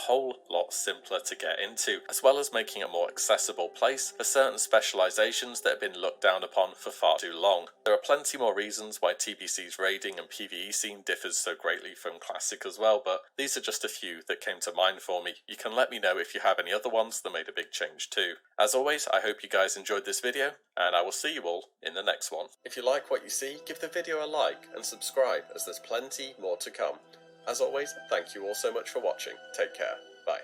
whole lot simpler to get into, as well as making a more accessible place for certain specializations that have been looked down upon for far too long. There are plenty more reasons why TBC's raiding and PvE scene differs so greatly from Classic as well, but these are just a few that came to mind for me. You can let me know if you have any other ones that made a big change too. As always, I hope you guys enjoyed this video, and I will see you all in the next one. If you like what you see, give the video a like and subscribe, as there's plenty more to come. As always, thank you all so much for watching. Take care. Bye.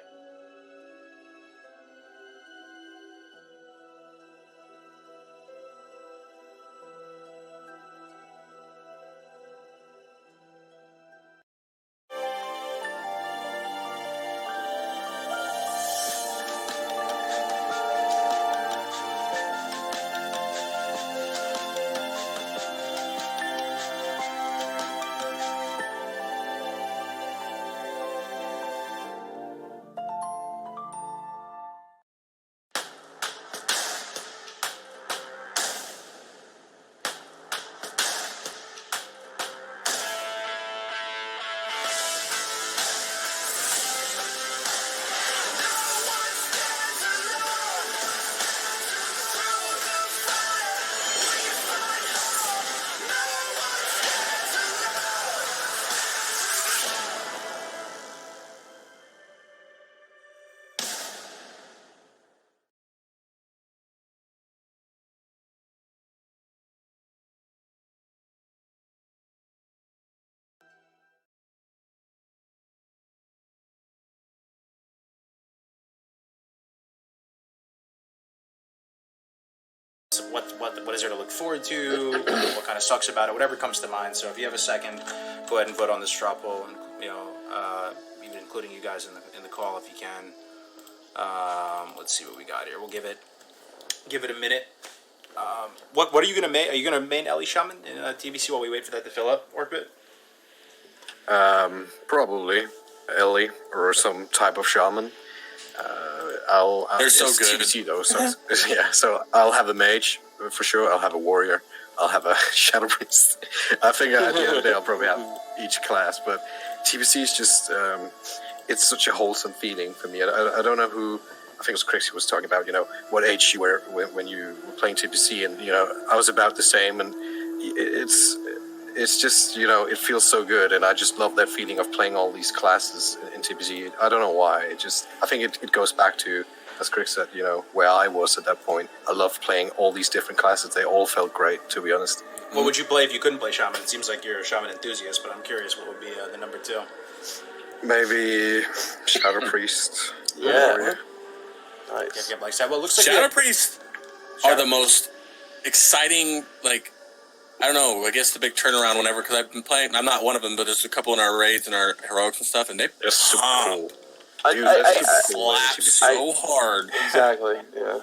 What is there to look forward to? What kind of sucks about it? Whatever comes to mind. So if you have a second, go ahead and vote on the straw poll, and even including you guys in the call if you can. Let's see what we got here. We'll give it a minute. What are you gonna main? Are you gonna main Ellie Shaman in TBC while we wait for that to fill up, Orbit? Probably Ellie or some type of shaman. They're so good. TBC though, so yeah. So I'll have a mage for sure. I'll have a warrior. I'll have a shadow priest. I think at the end of the day I'll probably have each class. But TBC is just it's such a wholesome feeling for me. I don't know who. I think it was Chris who was talking about what age you were when you were playing TBC, and I was about the same, and it's just it feels so good, and I just love that feeling of playing all these classes in TBC. I don't know why. I think it goes back to, as Chris said, where I was at that point. I loved playing all these different classes. They all felt great, to be honest. What would you play if you couldn't play Shaman? It seems like you're a Shaman enthusiast, but I'm curious what would be the number 2. Maybe Shadow Priest. Yeah. Nice. Yeah, like well, it looks like Shadow Priests are the most exciting, I don't know, I guess the big turnaround whenever, because I've been playing, I'm not one of them, but there's a couple in our raids and our heroics and stuff, and they're super cool. Dude, they slap so hard. Exactly, yeah.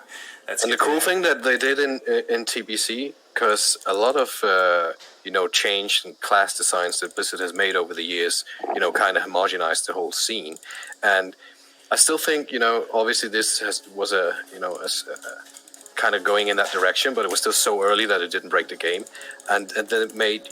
And the cool thing that they did in TBC, because a lot of, change in class designs that Blizzard has made over the years, kind of homogenized the whole scene. And I still think, obviously this was a kind of going in that direction, but it was still so early that it didn't break the game, and then it made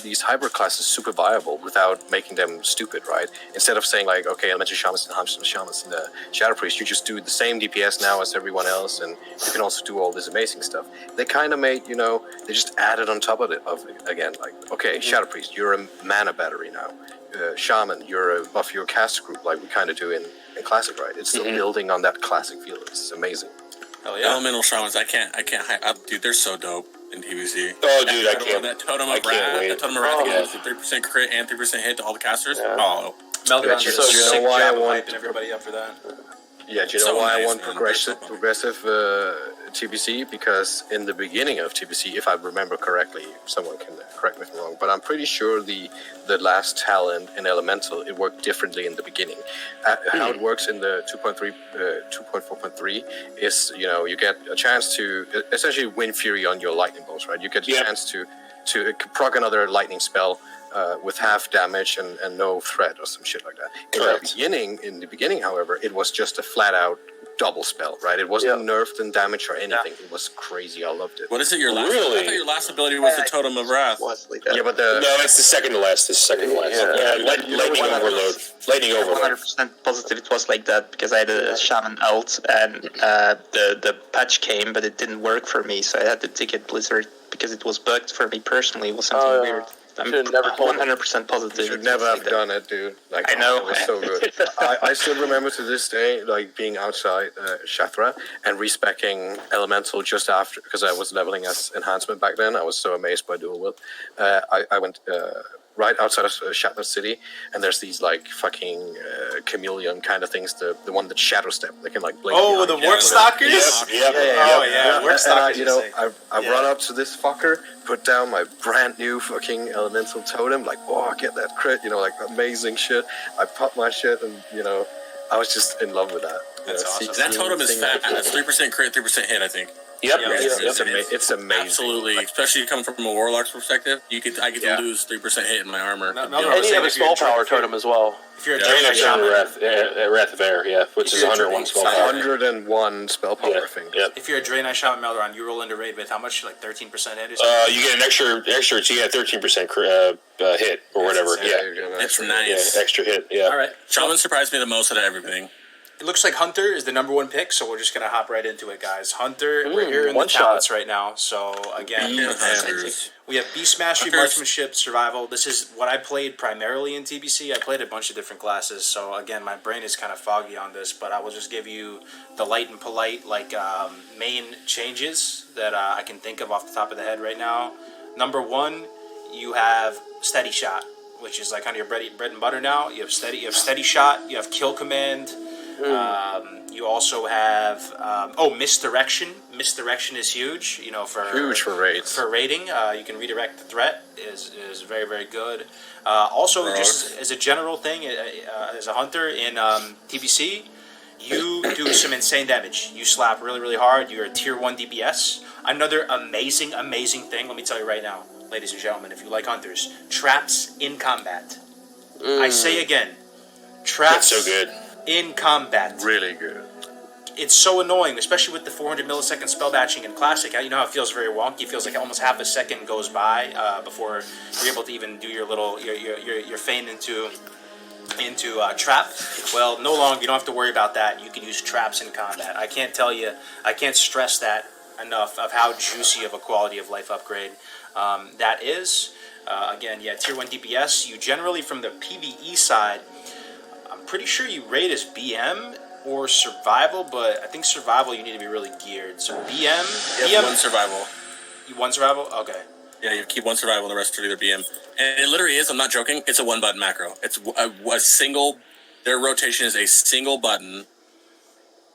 these hybrid classes super viable without making them stupid, right? Instead of saying okay, elementary shamans and shamans and the Shadow Priest, you just do the same DPS now as everyone else, and you can also do all this amazing stuff. They kind of made they just added on top of it again, okay, Shadow Priest, you're a mana battery now. Shaman, you're a buff your caster group, like we kind of do in Classic, right? It's still building on that classic feel. It's amazing. Hell yeah. Elemental Shamans, I can't dude, they're so dope in TBC. Oh, dude, I can't. That Totem of Wrath, gives 3% crit and 3% hit to all the casters. Yeah. Oh. Meltdown's Do a sick why I job of want hyping everybody up for that. Yeah, do you know why I want progressive TBC? Because in the beginning of TBC, if I remember correctly, someone can correct me if I'm wrong, but I'm pretty sure the last talent in Elemental, it worked differently in the beginning. How it works in the 2.4.3 is, you get a chance to essentially win Fury on your lightning bolts, right? You get a chance to proc another lightning spell with half damage and no threat or some shit like that. In the beginning, however, it was just a flat out double spell, right? It wasn't nerfed and damaged or anything. It was crazy. I loved it. What is it? Your last? Really? I thought your last ability was the Totem of Wrath. Yeah, but the No, it's the second to last. It's the second to last. Lightning overload. Lightning overload. 100% positive it was like that because I had a shaman ult and the patch came, but it didn't work for me, so I had to ticket Blizzard because it was bugged for me personally. It was something weird. I'm never told 100% positive. You should never have done it, dude. Like, I know. It was so good. I still remember to this day, like, being outside Shathra and respecking Elemental just after, because I was leveling as enhancement back then. I was so amazed by Dual Will. I went right outside of Shathra City, and there's these, like, fucking chameleon kind of things, the one that Shadow Step. They can, like, blink. Oh, the Warp Stalkers? Yeah. Warp Stalkers. I run up to this fucker, put down my brand new fucking elemental totem, like, oh, get that crit, like amazing shit. I pop my shit, and I was just in love with that. That's awesome. That totem is fat. That's 3% crit, 3% hit, I think. Yep. It's amazing. Absolutely, especially coming from a warlock's perspective. I get to lose 3% hit in my armor. No, And you have a spell power totem as well. If you're a Drain Draenei Shaman, Wrath of Air, which is 101 spell power. 101 spell power thing. Yep. if you're a Draenei Shaman Melderon, you roll into raid with how much? Like 13% hit or something? You get an extra 13% hit or whatever. It's nice. Yeah, extra hit. Yeah. All right. Shaman surprised me the most out of everything. It looks like Hunter is the number one pick, so we're just going to hop right into it, guys. Hunter, we're here in the one shot. talents right now. So, again, we have Beast Mastery, Hunters. Marksmanship, Survival. This is what I played primarily in TBC. I played a bunch of different classes, so again, my brain is kind of foggy on this, but I will just give you the light and polite, main changes that I can think of off the top of the head right now. Number one, you have Steady Shot, which is like kind of your bread and butter now. You have Steady Shot, you have Kill Command. You also have Misdirection. Misdirection is huge. Huge for raids. For raiding, you can redirect the threat. Is very, very good. Also, just as a general thing, as a hunter in TBC, you do some insane damage. You slap really, really hard. You're a tier 1 DPS. Another amazing, amazing thing. Let me tell you right now, ladies and gentlemen, if you like hunters, traps in combat. I say again, traps. That's so good. In combat. Really good. It's so annoying, especially with the 400 millisecond spell batching in Classic. You know how it feels very wonky? It feels like almost half a second goes by before you're able to even do your little your feign into trap. Well, no longer. You don't have to worry about that. You can use traps in combat. I can't stress that enough of how juicy of a quality of life upgrade that is. Again, tier 1 DPS. You generally, from the PvE side, I'm pretty sure you rate as BM or Survival, but I think Survival you need to be really geared. So BM, One survival. You one Survival? Okay. Yeah, you keep one survival, and the rest are either BM. And it literally is. I'm not joking. It's a one button macro. It's a single. Their rotation is a single button,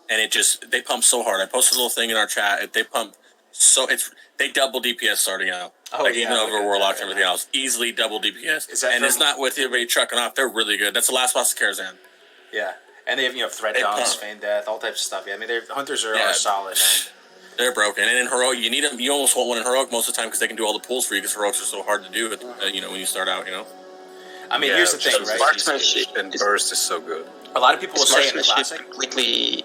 and they pump so hard. I posted a little thing in our chat. They pump so they double DPS starting out. Even over Warlock and everything else, easily double DPS. It's not with everybody trucking off. They're really good. That's the last boss of Karazhan. Yeah, and they have threat downs, feign death, all types of stuff. Yeah, I mean, their hunters are solid, man. They're broken, and in heroic, you need them. You almost want one in heroic most of the time because they can do all the pulls for you. Because heroics are so hard to do. When you start out, I mean, here's the thing, right? Marksmanship And Burst is so good. A lot of people will say in Marksmanship Classic, completely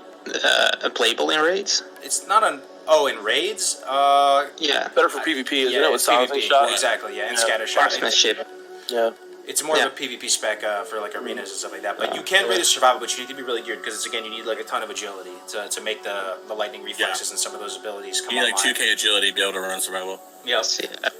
playable in raids. it's not an. Oh, in raids? Yeah. Better for PvP, isn't it? With it's silencing PvP. shot. Exactly, yeah, and scatter shot. Marksmanship. Yeah. It's more of a PvP spec for like arenas and stuff like that. But you can rate as survival, but you need to be really geared because you need like a ton of agility to make the lightning reflexes and some of those abilities come you need online. like 2K agility to be able to run survival. Yeah.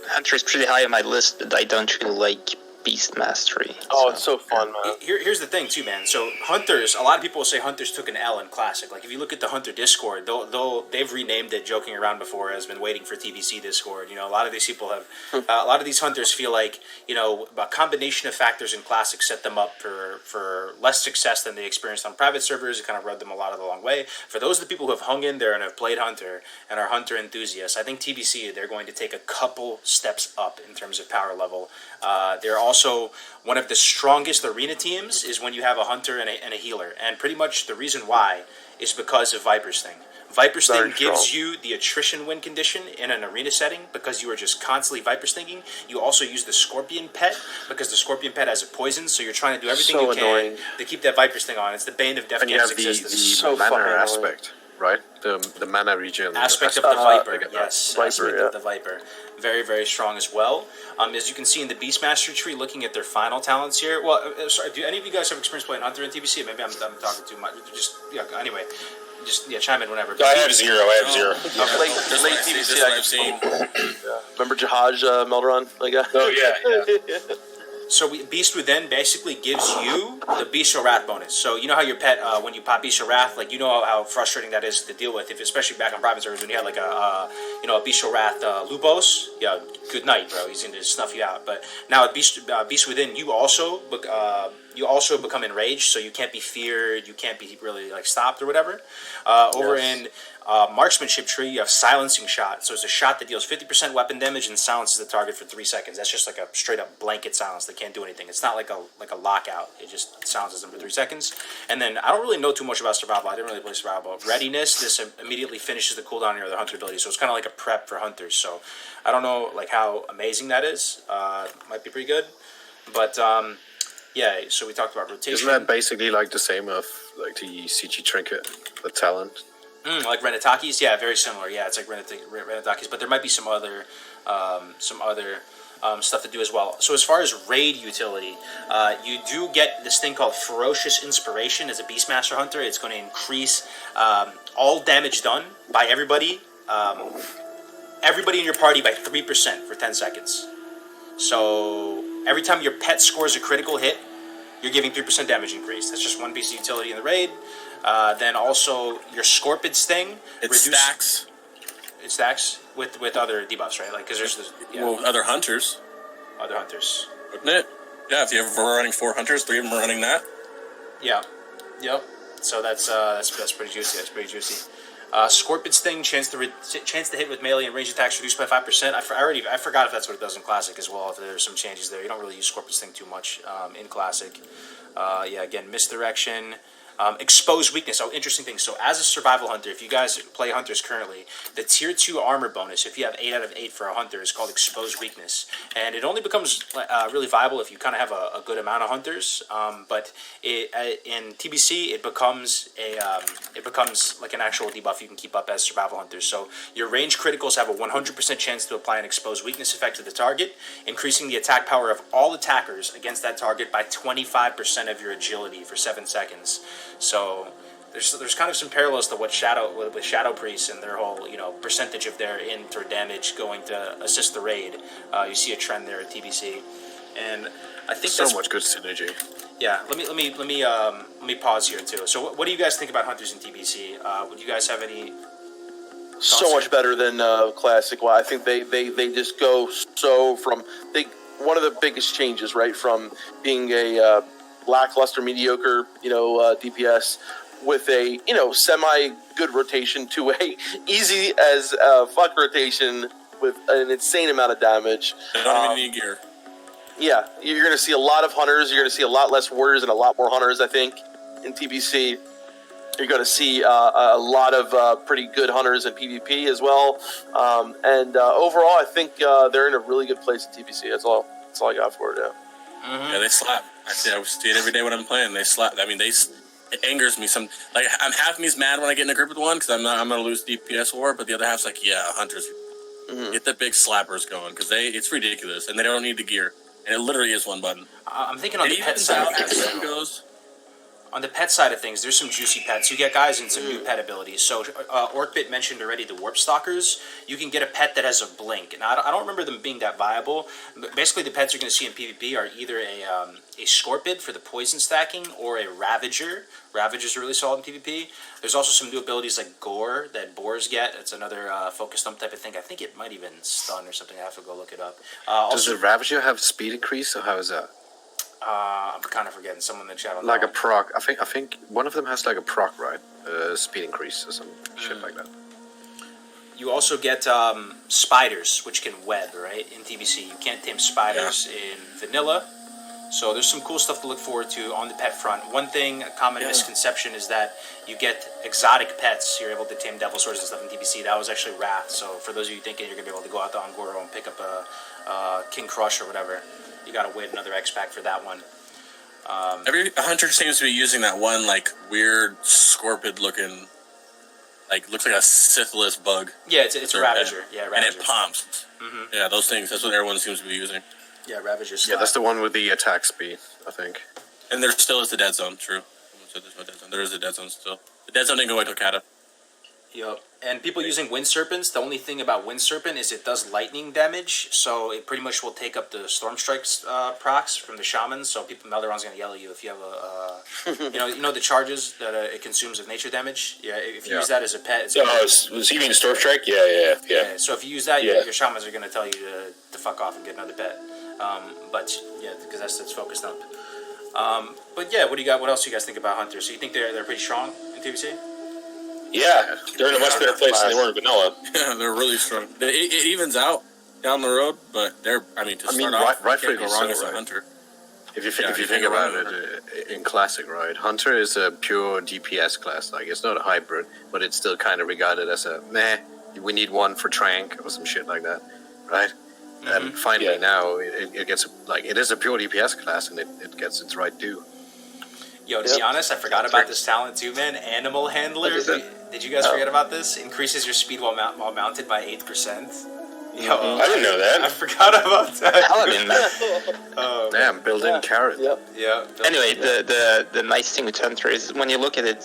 Hunter is pretty high on my list, but I don't really like Beast Mastery. Oh, it's so fun, man. Here's the thing too, man. So Hunters, a lot of people will say Hunters took an L in Classic. Like if you look at the Hunter Discord, they've renamed it, joking around before, has been waiting for TBC Discord. A lot of these people have, a lot of these Hunters feel like a combination of factors in Classic set them up for less success than they experienced on private servers. It kind of rubbed them a lot of the long way. For those of the people who have hung in there and have played Hunter and are Hunter enthusiasts, I think TBC they're going to take a couple steps up in terms of power level. They're also one of the strongest arena teams is when you have a hunter and a healer, and pretty much the reason why is because of Viper's thing. Viper Sting Very gives strong. you the attrition win condition in an arena setting because you are just constantly Viper Stinging. You also use the Scorpion Pet because the Scorpion Pet has a poison, so you're trying to do everything So you can annoying. to keep that Viper Sting on. It's the bane of Def And you Camp's have the existence. So mana fucking annoying. aspect, right? The mana region Aspect of the Viper, like, yes. Viper, Aspect yeah. of the Viper. Very, very strong as well. As you can see in the Beastmaster tree, looking at their final talents here. Well, sorry, do any of you guys have experience playing Hunter in TBC? Maybe I'm talking too much. Just, anyway. Just, chime in whenever. I have 0. I have 0. Late This late what I see, TBC, this what I've seen. Remember Jahaj Melderon? Like, Oh yeah. So Beast Within basically gives you the Bestial Wrath bonus. So you know how your pet, when you pop Bestial Wrath, like you know how frustrating that is to deal with, if especially back on private servers when you had like a Bestial Wrath Lupos. Yeah, good night, bro. He's going to snuff you out. But now at Beast Within, you also become enraged, so you can't be feared, you can't be really like stopped or whatever. Over in Marksmanship tree, you have Silencing Shot. So it's a shot that deals 50% weapon damage and silences the target for 3 seconds. That's just like a straight up blanket silence. They can't do anything. It's not like a lockout. It just silences them for 3 seconds. And then I don't really know too much about survival. I didn't really play survival. Readiness, this immediately finishes the cooldown on your other hunter ability. So it's kind of like a prep for hunters. So I don't know like how amazing that is. Might be pretty good. But yeah, so we talked about rotation. Isn't that basically like the same of like the CG trinket, the talent? Like Renataki's, yeah, very similar. Yeah, it's like Renataki's, but there might be some other stuff to do as well. So as far as raid utility, you do get this thing called Ferocious Inspiration as a Beastmaster Hunter. It's going to increase all damage done by everybody in your party by 3% for 10 seconds. So every time your pet scores a critical hit, you're giving 3% damage increase. That's just one piece of utility in the raid. Then also your Scorpid Sting. It stacks. It stacks with other debuffs, right? Like because there's Other hunters, other hunters. wouldn't it? Yeah, if we're running 4 hunters, 3 of them are running that. Yeah. Yep. So that's pretty juicy. That's pretty juicy. Scorpion Sting, chance to hit with melee and range attacks reduced by 5%. I forgot if that's what it does in Classic as well. If there's some changes there, you don't really use Scorpion Sting too much in Classic. Again, misdirection. Expose weakness. Oh, interesting thing. So as a survival hunter, if you guys play hunters currently, the tier 2 armor bonus, if you have 8 out of 8 for a hunter, is called expose weakness. And it only becomes really viable if you kind of have a good amount of hunters. But in TBC, it becomes like an actual debuff you can keep up as survival hunters. So your range criticals have a 100% chance to apply an expose weakness effect to the target, increasing the attack power of all attackers against that target by 25% of your agility for 7 seconds. So there's kind of some parallels to what with Shadow Priests and their whole percentage of their int or damage going to assist the raid. You see a trend there at TBC, and I think So that's much good synergy. Yeah, let me pause here too. So what do you guys think about hunters in TBC? Would you guys have any? so much better than Classic. Well, I think they just go so from one of the biggest changes, right, from being a lackluster, mediocre, DPS with a semi good rotation to a easy as fuck rotation with an insane amount of damage. They don't even need gear. Yeah, you're going to see a lot of hunters. You're going to see a lot less warriors and a lot more hunters, I think, in TBC. You're going to see a lot of pretty good hunters in PvP as well. And overall, I think they're in a really good place in TBC. That's all I got for it, yeah. Mm-hmm. Yeah, they slap. I see it every day when I'm playing. They slap. I mean, it angers me. I'm half me's mad when I get in a group with one because I'm going to lose DPS war, but the other half's like, yeah, hunters, get the big slappers going because it's ridiculous and they don't need the gear. And it literally is one button. I'm thinking on the pet side. On the pet side of things, there's some juicy pets. You get guys in some new pet abilities. So Orkbit mentioned already the Warp Stalkers. You can get a pet that has a blink. And I don't remember them being that viable. But basically, the pets you're going to see in PvP are either a Scorpid for the poison stacking or a Ravager. Ravagers are really solid in PvP. There's also some new abilities like Gore that boars get. It's another focus thump type of thing. I think it might even stun or something. I have to go look it up. Does the Ravager have speed increase, or how is that? I'm kind of forgetting. Someone in the chat. Like a proc. I think one of them has like a proc, right? Speed increase or some shit like that. You also get spiders, which can web, right? In TBC, you can't tame spiders in vanilla. So there's some cool stuff to look forward to on the pet front. One thing, a common misconception is that you get exotic pets. You're able to tame devil swords and stuff in TBC. That was actually Wrath. So for those of you thinking you're going to be able to go out to Angoro and pick up a King Crush or whatever, you got to wait another X pack for that one. Every hunter seems to be using that one like weird scorpion looking, like looks like a syphilis bug. Yeah, it's a Ravager. Yeah, Ravager. And it pumps. Mm-hmm. Yeah, those things. That's what everyone seems to be using. Yeah, Ravager. Yeah, that's the one with the attack speed, I think. And there still is the dead zone. True. So there's no dead zone. There is a dead zone still. The dead zone didn't go away till Kata. Yep. And people using Wind Serpents, the only thing about Wind Serpent is it does lightning damage, so it pretty much will take up the Storm Strikes procs from the Shamans, so people, Melderon's going to yell at you if you have a, you know the charges that it consumes of nature damage? Yeah, if you use that as a pet, it's was he mean Storm Strike? Yeah. So if you use that, your Shamans are going to tell you to fuck off and get another pet. But, yeah, because that's focused up. But, yeah, what do you got? What else do you guys think about Hunters? So you think they're pretty strong in TBC? Yeah, they're in a much better place than they were in vanilla. Yeah, they're really strong. It evens out down the road, but they're. I mean, rightfully go wrong as a hunter. If you think about it, in Classic, right, Hunter is a pure DPS class. Like, it's not a hybrid, but it's still kind of regarded as a we need one for Trank or some shit like that, right? Mm-hmm. And finally now it gets it is a pure DPS class, and it gets its right due. Yo, to be honest, I forgot about this talent too, man. Animal Handler. Did you guys forget about this? Increases your speed while mounted by 8%. Yo, I didn't know that. I forgot about that. Paladin, man. Damn, built-in carrot. Yeah. Anyway, the nice thing with Hunter is when you look at it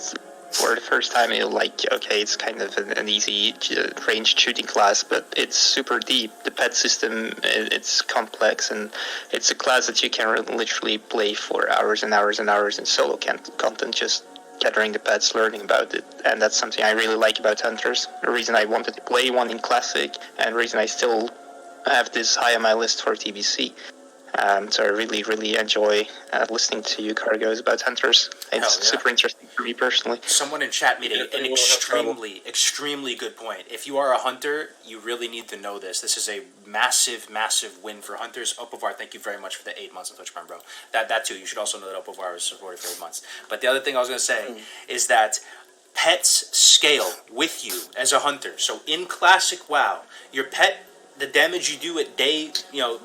for the first time, you're like, okay, it's kind of an easy ranged shooting class, but it's super deep. The pet system, it's complex, and it's a class that you can literally play for hours and hours and hours in solo content, just gathering the pets, learning about it, and that's something I really like about Hunters. The reason I wanted to play one in Classic, and the reason I still have this high on my list for TBC. So I really, really enjoy listening to you, Cargos, about Hunters. It's super interesting for me personally. Someone in chat made an extremely good point. If you are a hunter, you really need to know this. This is a massive, massive win for Hunters. Opovar, thank you very much for the 8 months of Twitch Prime, bro. That too, you should also know that Opovar was supported for 8 months. But the other thing I was going to say is that pets scale with you as a hunter. So in Classic WoW, your pet, the damage you do at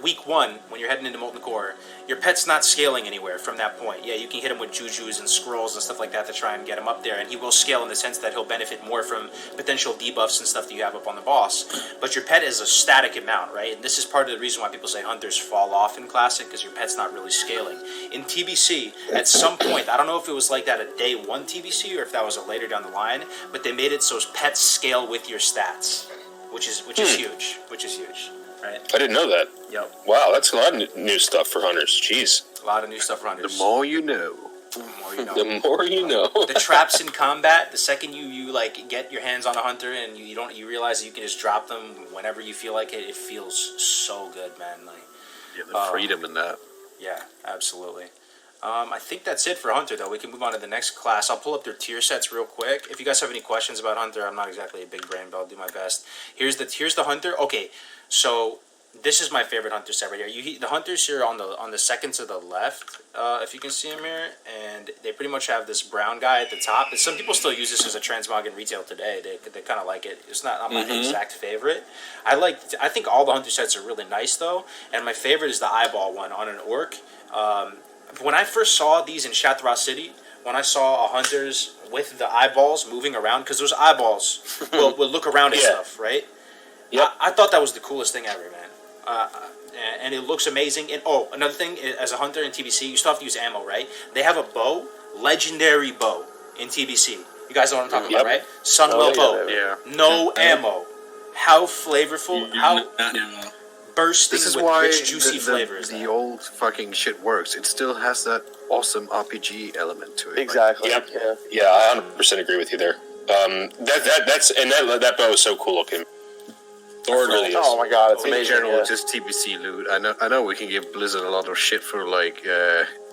week 1 when you're heading into Molten Core, your pet's not scaling anywhere from that point. Yeah, you can hit him with jujus and scrolls and stuff like that to try and get him up there, and he will scale in the sense that he'll benefit more from potential debuffs and stuff that you have up on the boss. But your pet is a static amount, right? And this is part of the reason why people say Hunters fall off in Classic, because your pet's not really scaling. In TBC, at some point, I don't know if it was like that at day 1 TBC or if that was a later down the line, but they made it so pets scale with your stats. Which is huge, right? I didn't know that. Yep. Wow, that's a lot of new stuff for hunters. Jeez. A lot of new stuff for hunters. The more you know. The more you know. The traps in combat, the second you get your hands on a hunter and you realize that you can just drop them whenever you feel like it, it feels so good, man. The freedom in that. Yeah, absolutely. I think that's it for Hunter, though. We can move on to the next class. I'll pull up their tier sets real quick. If you guys have any questions about Hunter, I'm not exactly a big brain, but I'll do my best. Here's the Hunter. Okay, so this is my favorite Hunter set right here. The Hunters here on the second to the left, if you can see them here, and they pretty much have this brown guy at the top. Some people still use this as a transmog in retail today. They kind of like it. It's not my exact favorite. I think all the Hunter sets are really nice, though, and my favorite is the eyeball one on an orc. When I first saw these in Shattra City, when I saw Hunters with the eyeballs moving around, because those eyeballs will look around at stuff, right? Yeah. I thought that was the coolest thing ever, man. And it looks amazing. And another thing, as a hunter in TBC, you still have to use ammo, right? They have a bow, legendary bow in TBC. You guys know what I'm talking about, right? Sunwell bow. Yeah. No ammo. How flavorful, how bursting This is with why rich, juicy flavors. the old fucking shit works. It still has that awesome RPG element to it. Exactly. Yep. Yeah, I 100% agree with you there. That bow is so cool looking. Thor really is. Oh my god, it's In amazing. general, just TBC loot. I know we can give Blizzard a lot of shit for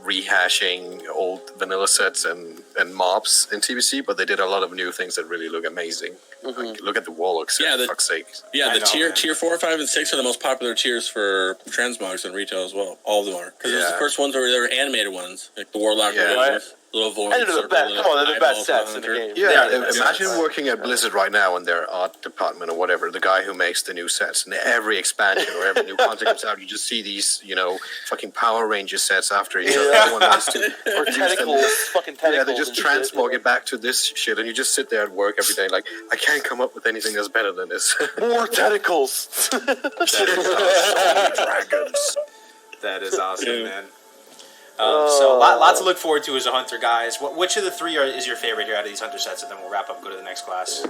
rehashing old vanilla sets and mobs in TBC, but they did a lot of new things that really look amazing. Like, look at the Warlocks, for fuck's sake. Yeah, the tier 4, 5, and 6 are the most popular tiers for transmogs in retail as well. All of them are. Because it was the first ones where they were animated ones, like the Warlock, little voice. And they're the best. Come on, they're the best sets in the game. Yeah, imagine working at Blizzard right now in their art department or whatever, the guy who makes the new sets, and every expansion or every new content comes out, you just see these, fucking Power Ranger sets after each other. Everyone wants to or tentacles, fucking tentacles. Yeah, they just transmog it back to this shit, and you just sit there at work every day like, I can't come up with anything that's better than this. More tentacles. Dragons. That is awesome, man. So lots to look forward to as a hunter, guys. Which of the three is your favorite here out of these hunter sets? And then we'll wrap up, go to the next class.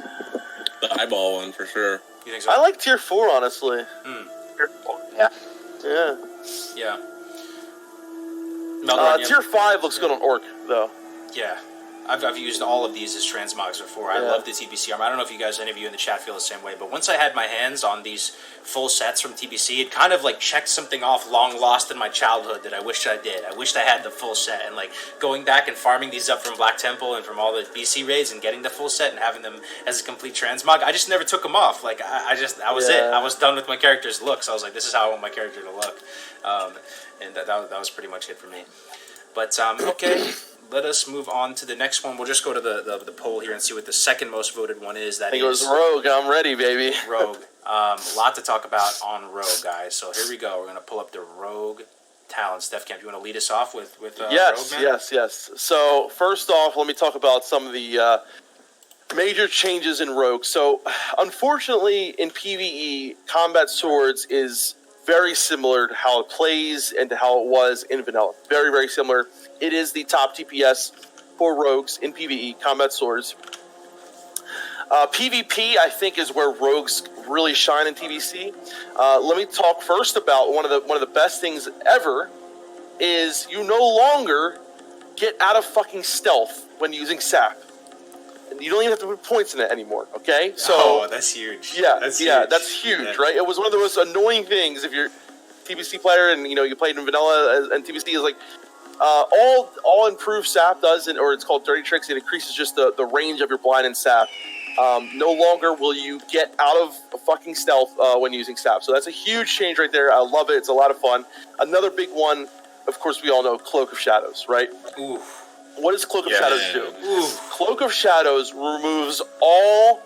The eyeball one for sure. You think so? I like tier 4, honestly. Yeah. Yeah. Tier 5 looks good on Orc, though. Yeah. I've used all of these as transmogs before. I love the TBC armor. I don't know if any of you in the chat feel the same way, but once I had my hands on these full sets from TBC, it kind of like checked something off long lost in my childhood that I wished I did. I wished I had the full set, and like going back and farming these up from Black Temple and from all the BC raids and getting the full set and having them as a complete transmog, I just never took them off. Like that was it. I was done with my character's looks. I was like, this is how I want my character to look, and that was pretty much it for me. But okay. Let us move on to the next one. We'll just go to the poll here and see what the second most voted one is. I think it was Rogue. I'm ready, baby. Rogue. A lot to talk about on Rogue, guys. So here we go. We're going to pull up the Rogue talent. Steph Camp, you want to lead us off with Rogue, man? Yes. So first off, let me talk about some of the major changes in Rogue. So unfortunately, in PvE, combat swords is very similar to how it plays and to how it was in vanilla. Very, very similar. It is the top TPS for rogues in PvE, combat swords. PvP, I think, is where rogues really shine in TBC. Let me talk first about one of the best things ever is you no longer get out of fucking stealth when using sap. You don't even have to put points in it anymore, okay? So that's huge. That's huge, right? It was one of the most annoying things if you're a TBC player and you played in vanilla and TBC is like all improved sap does, or it's called dirty tricks. It increases just the range of your blind and sap. No longer will you get out of a fucking stealth when using sap. So that's a huge change right there. I love it. It's a lot of fun. Another big one, of course, we all know Cloak of Shadows, right? Ooh. What does Cloak of Shadows do? Cloak of Shadows removes all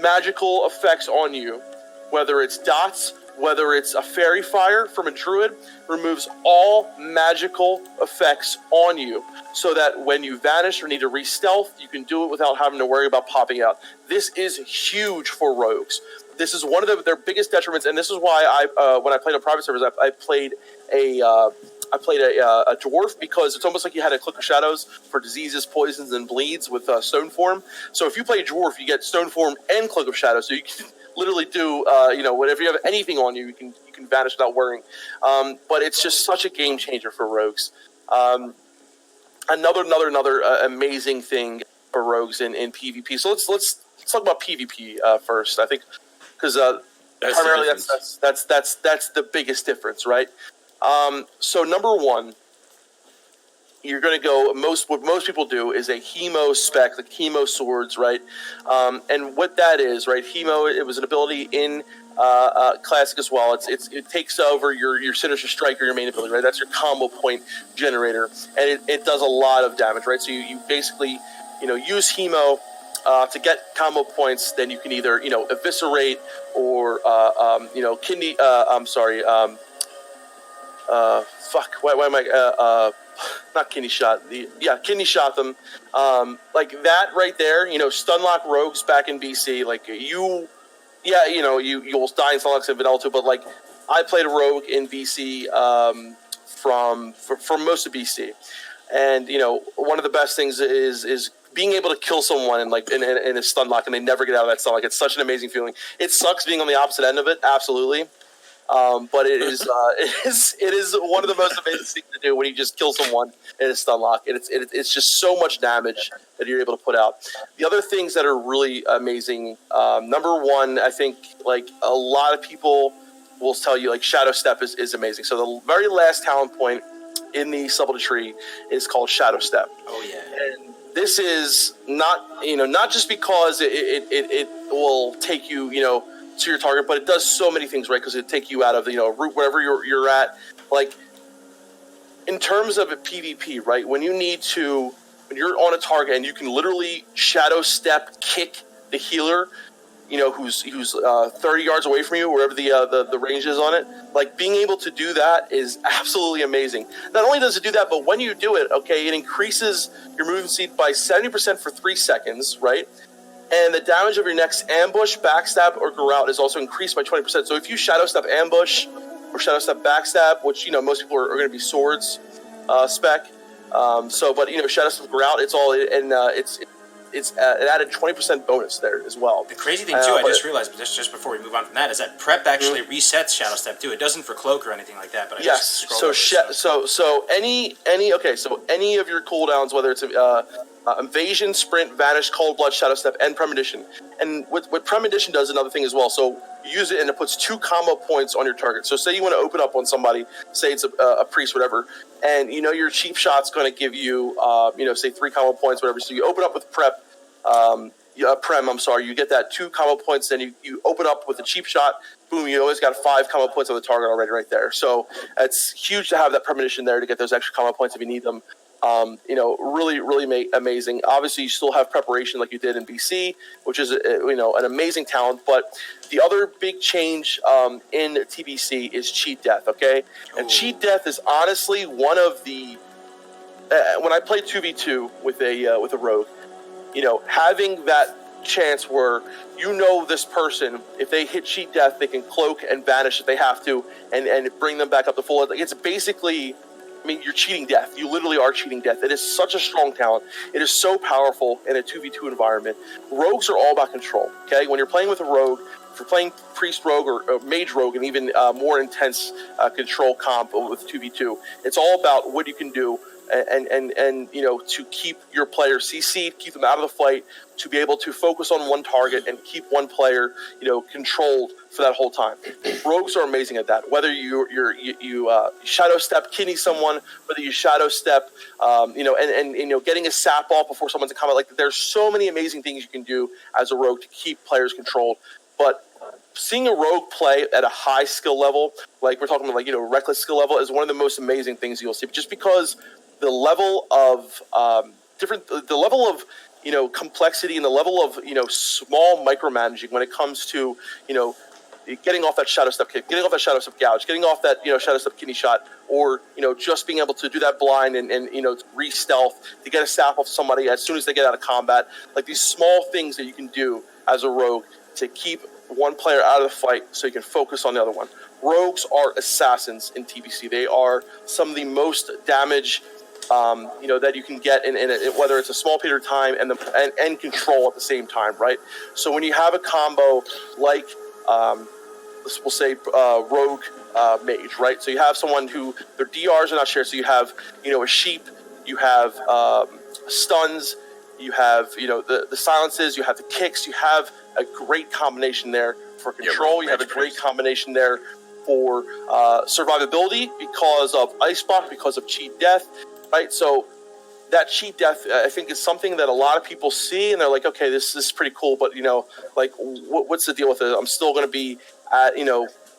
magical effects on you, whether it's dots, whether it's a fairy fire from a druid, removes all magical effects on you so that when you vanish or need to re-stealth, you can do it without having to worry about popping out. This is huge for rogues. This is one of their biggest detriments, and this is why when I played on private servers, I played a dwarf because it's almost like you had a Cloak of Shadows for diseases, poisons, and bleeds with Stone Form. So if you play dwarf, you get Stone Form and Cloak of Shadows, so you can literally do whatever you have anything on you, you can vanish without worrying. But it's just such a game changer for rogues. Another amazing thing for rogues in PvP. So let's talk about PvP first. I think because primarily that's the biggest difference, right? So number one, you're going to go, what most people do is a Hemo spec, like Hemo swords, right? And what that is, right? Hemo, it was an ability in Classic as well. It takes over your Sinister Strike or your main ability, right? That's your combo point generator, and it does a lot of damage, right? So you basically, use Hemo to get combo points. Then you can either, eviscerate or, kidney. Why am I? Not kidney shot. Kidney shot them. Like that right there. Stun lock rogues back in BC. Like you'll die in stun locks in vanilla too. But like I played a rogue in BC from most of BC, and one of the best things is being able to kill someone in a stun lock and they never get out of that stun lock. It's such an amazing feeling. It sucks being on the opposite end of it, absolutely. But it is one of the most amazing things to do when you just kill someone in a stun lock. It's just so much damage that you're able to put out. The other things that are really amazing, number one, I think like a lot of people will tell you like Shadow Step is amazing. So the very last talent point in the subtlety tree is called Shadow Step. Oh yeah. And this is not just because it will take you to your target, but it does so many things, right? Because it take you out of route wherever you're at. Like in terms of a PvP, right? When you're on a target and you can literally Shadow Step kick the healer, who's 30 yards away from you, wherever the range is on it. Like being able to do that is absolutely amazing. Not only does it do that, but when you do it, okay, it increases your movement speed by 70% for 3 seconds, right? And the damage of your next ambush, backstab, or grout is also increased by 20%. So if you Shadow Step ambush or Shadow Step backstab, which most people are going to be swords spec. But Shadow Step grout, it's all and it added 20% bonus there as well. The crazy thing too, I just realized, but just before we move on from that, is that prep actually resets Shadow Step too. It doesn't for cloak or anything like that. But any of your cooldowns, whether it's invasion, sprint, vanish, cold blood, Shadow Step, and premonition. And what premonition does another thing as well. So you use it and it puts 2 combo points on your target. So say you want to open up on somebody, say it's a priest, whatever, and your cheap shot's going to give you say 3 combo points, whatever. So you open up with you get that 2 combo points, then you open up with a cheap shot, boom, you always got 5 combo points on the target already right there. So it's huge to have that premonition there to get those extra combo points if you need them. Really, really amazing. Obviously, you still have preparation like you did in BC, which is an amazing talent. But the other big change in TBC is cheat death. Okay, and cheat death is honestly one of the when I played 2v2 with a rogue, having that chance where this person, if they hit cheat death, they can cloak and vanish if they have to, and bring them back up to full. It's basically. You're cheating death. You literally are cheating death. It is such a strong talent. It is so powerful in a 2v2 environment. Rogues are all about control, okay? When you're playing with a rogue, if you're playing priest rogue or mage rogue, and even more intense control comp with 2v2, it's all about what you can do and to keep your players CC'd, keep them out of the fight, to be able to focus on one target and keep one player, controlled for that whole time. Rogues are amazing at that. Whether you Shadow Step kidney someone, whether you Shadow Step, getting a sap off before someone's in combat. Like there's so many amazing things you can do as a rogue to keep players controlled. But seeing a rogue play at a high skill level, like we're talking about, reckless skill level, is one of the most amazing things you'll see. Just because the level of complexity and the level of small micromanaging when it comes to getting off that Shadow Step kick, getting off that Shadow Step gouge, getting off that Shadow Step kidney shot, or just being able to do that blind and re-stealth to get a sap off somebody as soon as they get out of combat. Like these small things that you can do as a rogue to keep one player out of the fight so you can focus on the other one. Rogues are assassins in TBC. They are some of the most damage that you can get in whether it's a small period of time and control at the same time, right? So when you have a combo like we'll say rogue mage, right? So you have someone who their DRs are not shared. So you have a sheep, you have stuns, you have the silences, you have the kicks, you have a great combination there for control. You have a great combination there for survivability because of Icebox, because of cheat death, right? So that cheat death, I think, is something that a lot of people see and they're like, okay, this is pretty cool, but what's the deal with it? I'm still going to be at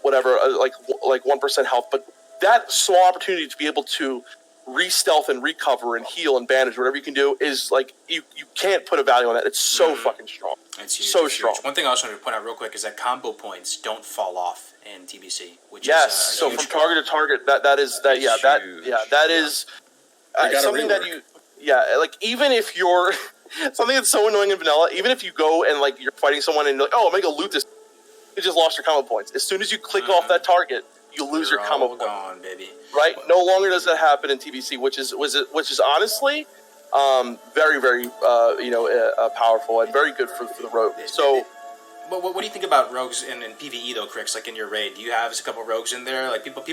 whatever, like 1% health, but that small opportunity to be able to re-stealth and recover and heal and bandage, whatever you can do, is like you can't put a value on that. It's so fucking strong. It's huge. So strong. One thing I also wanted to point out real quick is that combo points don't fall off in TBC, which is so from target to target, that is something that even if you're something that's so annoying in vanilla, even if you go and you're fighting someone and you're like, oh, I'm gonna go loot this, you just lost your combo points. As soon as you click off that target, you lose your combo points. Gone, baby. Right? No longer does that happen in TBC, which is honestly very, very powerful and very good for the rogue. So, what do you think about rogues in PvE though, Crix? Like in your raid, do you have a couple rogues in there? Like people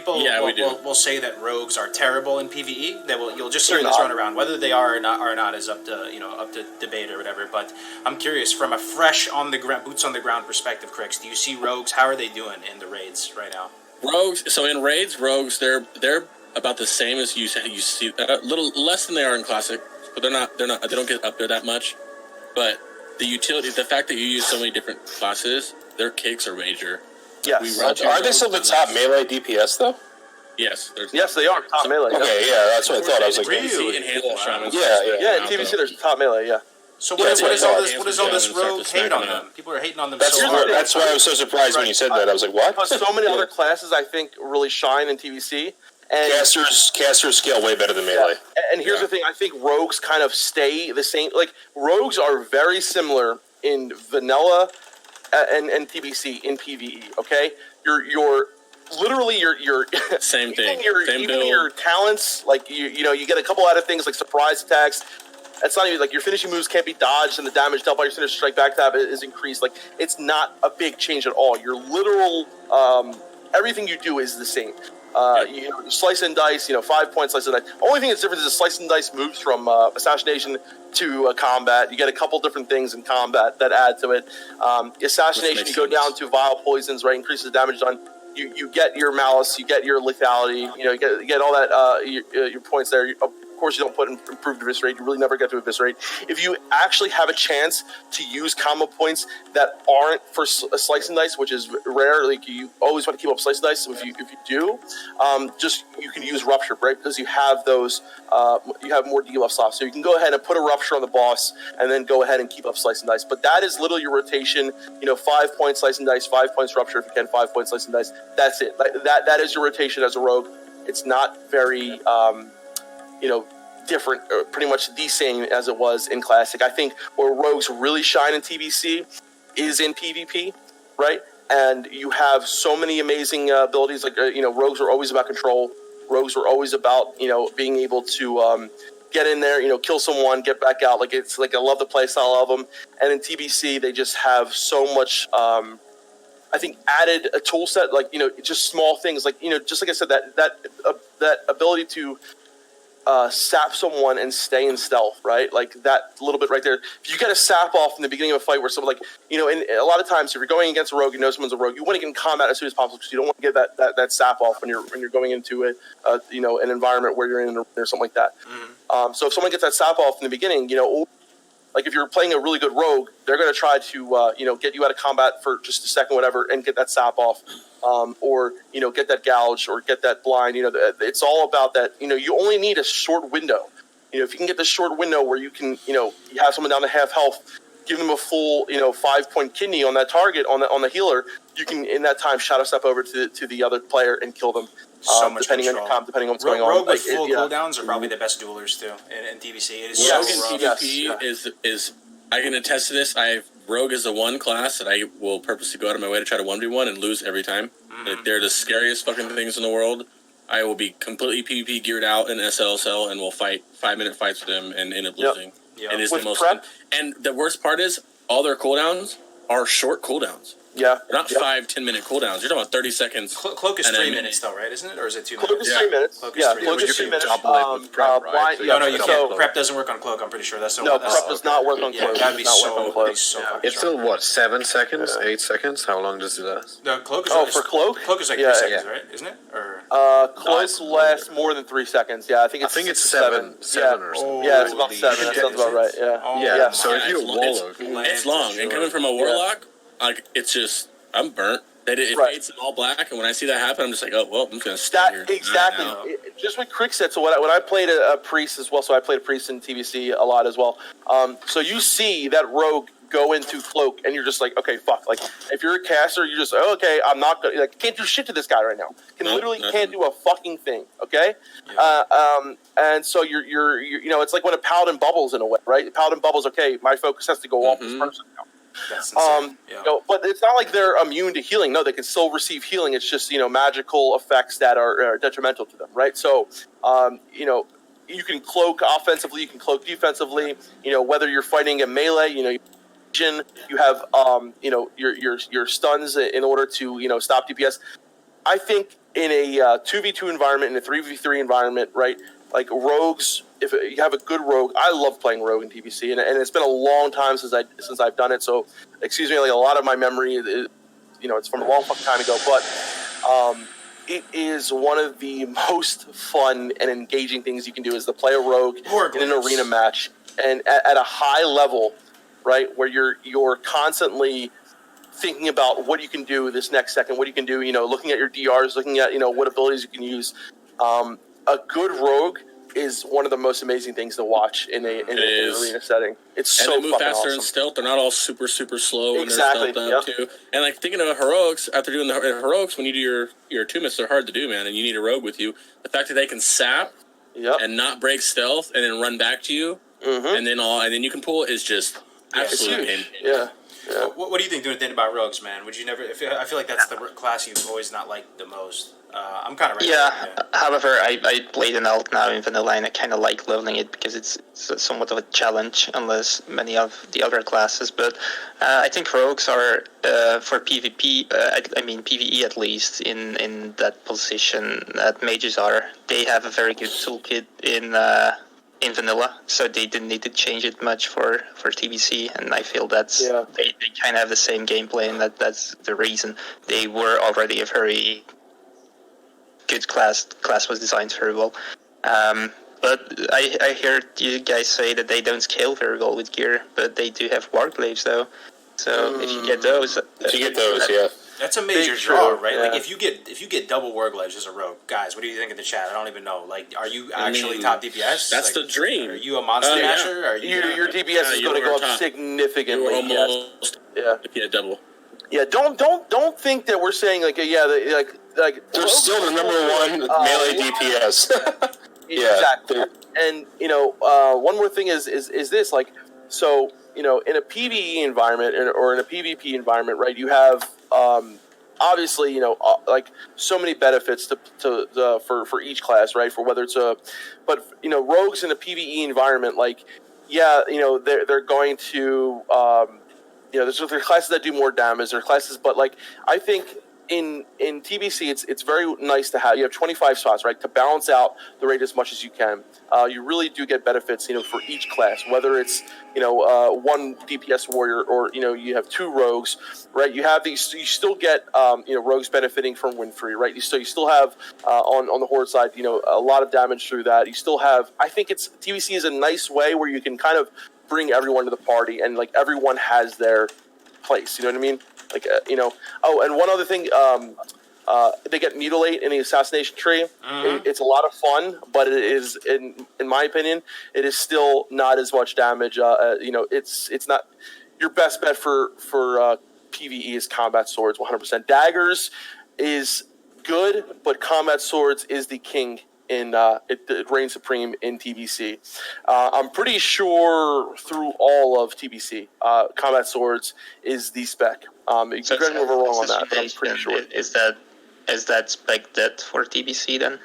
will say that rogues are terrible in PvE. You'll just see this run around. Whether they are or not is up to debate or whatever. But I'm curious, from a fresh boots on the ground perspective, Crix, do you see rogues? How are they doing in the raids right now? Rogues. So in raids, rogues they're about the same as you said. You see a little less than they are in Classic, but they're not. They don't get up there that much. But the utility, the fact that you use so many different classes, their kicks are major. Yes. Are they still the top melee DPS though? Yes. Yes, they are top melee. Okay, yeah, that's what I thought. I was like, TBC and Handful Shamans. Yeah, in TBC there's top melee. Yeah. So Yeah, what is all this? yeah, What is all this yeah, start rogue to hate smack on them them? People are hating on them that's so hard. that's why I was so surprised when you said that. I was like, what? Because so many other classes, I think, really shine in TBC. And Casters scale way better than melee. And here's the thing: I think rogues kind of stay the same. Like rogues are very similar in vanilla and TBC in PvE. Okay, you're literally your Same thing. Same even build. your talents, like you know, you get a couple out of things like surprise attacks. It's not even like your finishing moves can't be dodged, and the damage dealt by your signature strike back tab is increased. Like it's not a big change at all. Your literal everything you do is the same. You know, slice and dice. 5 points slice and dice. Only thing that's different is the slice and dice moves from assassination to combat. You get a couple different things in combat that add to it. Assassination, you go down to vile poisons, right? Increases damage done. You get your malice, you get your lethality. You get all that your points there. Of course, you don't put improved eviscerate. You really never get to eviscerate. If you actually have a chance to use combo points that aren't for slice and dice, which is rare, like you always want to keep up slice and dice. So if you do, just you can use rupture, right? Because you have those, you have more debuff slots. So you can go ahead and put a rupture on the boss, and then go ahead and keep up slice and dice. But that is literally your rotation. 5 points slice and dice, 5 points rupture if you can, 5 points slice and dice. That's it. That is your rotation as a rogue. It's not very. Different, pretty much the same as it was in Classic. I think where rogues really shine in TBC is in PvP, right? And you have so many amazing abilities. Like rogues are always about control. Rogues are always about being able to get in there, kill someone, get back out. Like it's like I love the play style of them. And in TBC, they just have so much. I think added a tool set, like just small things, like just like I said, that ability to sap someone and stay in stealth, right? Like that little bit right there. If you get a sap off in the beginning of a fight where someone and a lot of times if you're going against a rogue, someone's a rogue, you want to get in combat as soon as possible because you don't want to get that sap off when you're going into an environment where you're in or something like that. Mm-hmm. So if someone gets that sap off in the beginning, like if you're playing a really good rogue, they're going to try to get you out of combat for just a second, whatever, and get that sap off, or get that gouge or get that blind. It's all about that. You only need a short window. If you can get this short window where you can, you have someone down to half health, give them a full 5 point kidney on that target on the healer, you can in that time shadow step over to the other player and kill them. So much depending control. on your comp, depending on what's going on. Rogue with full cooldowns are probably the best duelers too in TBC. It is Rogue so in rough. PvP is I can attest to this. Rogue is the one class that I will purposely go out of my way to try to 1v1 and lose every time. Mm-hmm. They're the scariest fucking things in the world. I will be completely PvP geared out in SLSL and will fight 5-minute fights with them and end up losing. Yep. It is with the most prep? And the worst part is all their cooldowns are short cooldowns. Yeah. They're not 5-10 minute cooldowns. You're talking about 30 seconds. Cloak is and 3 then- minutes though, right? Isn't it? Or is it 2 Cloak minutes? is 3 minutes. Cloak is 3 Cloak minutes. is 3 minutes. double it with prep, right? blind- So No, you so- can't. Prep doesn't work on Cloak. I'm pretty sure that's No, prep does not work on Yeah, Cloak. that'd be Does not work on so. Cloak. That'd be so fucking It's still what 7 seconds, 8 seconds? How long does it last? No, Cloak is. For Cloak? Cloak is like Yeah, 3 yeah. seconds, right? Isn't it? Or Cloak lasts more than 3 seconds. Yeah, I think it's 7 Yeah. or something. Yeah, it's about Holy 7. That shit, sounds about right. Yeah. Oh, Yeah, so my if you're a it's- warlock, It's long, and coming from a warlock, like it's just I'm burnt. It Right. fades all black, and when I see that happen, I'm just like, oh well, I'm just gonna stay here. Exactly. Now. Just what Crick said. So when I played a priest as well, so I played a priest in TBC a lot as well. So you see that rogue go into Cloak, and you're just like, okay, fuck. Like if you're a caster, you're just okay. I'm not gonna can't do shit to this guy right now. Literally nothing. can't do a fucking thing. Okay. And so you're it's like when a paladin bubbles in a way, right? Paladin bubbles. Okay, my focus has to go off this person now. that's insane. But it's not like they're immune to healing. No, they can still receive healing. It's just magical effects that are detrimental to them, right? So, you can cloak offensively, you can cloak defensively. Whether you're fighting a melee, you have your stuns in order to stop DPS. I think in a 2v2 environment, in a 3v3 environment, right? Like rogues, if you have a good rogue, I love playing rogue in TBC, and it's been a long time since I've done it. So, excuse me, like a lot of my memory, it's from a long fucking time ago. But it is one of the most fun and engaging things you can do is to play a rogue in an arena match, and at a high level, right, where you're constantly thinking about what you can do this next second, what you can do, looking at your DRs, looking at, what abilities you can use. A good rogue is one of the most amazing things to watch in an arena setting. It's and so they move fucking faster awesome. in stealth. They're not all super slow. Exactly. And they're stealthed up too. And like thinking of heroics, after doing the heroics, when you do your attunements, they're hard to do, man. And you need a rogue with you. The fact that they can sap and not break stealth and then run back to you, and then you can pull it is just absolutely huge. Yeah. What do you think doing anything about rogues, man? Would you never? I feel like that's the class you've always not liked the most. I'm kind of However, I played an alt now in vanilla, and I kind of like leveling it because it's somewhat of a challenge, unless many of the other classes. But I think rogues are for PvP. I mean PvE at least in that position that mages are. They have a very good toolkit in vanilla, so they didn't need to change it much for TBC, and I feel that's they kind of have the same gameplay, and that's the reason. They were already a very good class was designed very well. But I heard you guys say that they don't scale very well with gear, but they do have warglaives though. So if you get those, that's a major draw, right? Like if you get double warglaives as a rogue, guys, what do you think in the chat? I don't even know. Like, are you actually top DPS? That's the dream. Are you a monster masher? Are you your DPS is going to go up significantly. You're almost if you had double. Yeah, don't think that we're saying like they're still the number one melee DPS. Exactly. And one more thing is this, like, so in a PvE environment or in a PvP environment, right? You have obviously like so many benefits for each class, right? For whether it's but rogues in a PvE environment, like they're going to there's classes that do more damage. There are classes, but like I think in TBC, it's very nice to have. You have 25 spots, right, to balance out the rate as much as you can. You really do get benefits, for each class, whether it's one DPS warrior or you have two rogues, right? You have these. You still get rogues benefiting from win free, right? You still have on the horde side, a lot of damage through that. You still have. I think TBC is a nice way where you can kind of bring everyone to the party, and like everyone has their place. You know what I mean? Like Oh, and one other thing, they get mutilate in the assassination tree. It's a lot of fun, but it is, in my opinion, it is still not as much damage. It's not your best bet for PvE is combat swords. 100% daggers is good, but combat swords is the king. It reigns supreme in TBC. I'm pretty sure through all of TBC, combat swords is the spec. You can correct me if I'm wrong on that, but I'm pretty sure. Is that spec dead for TBC then?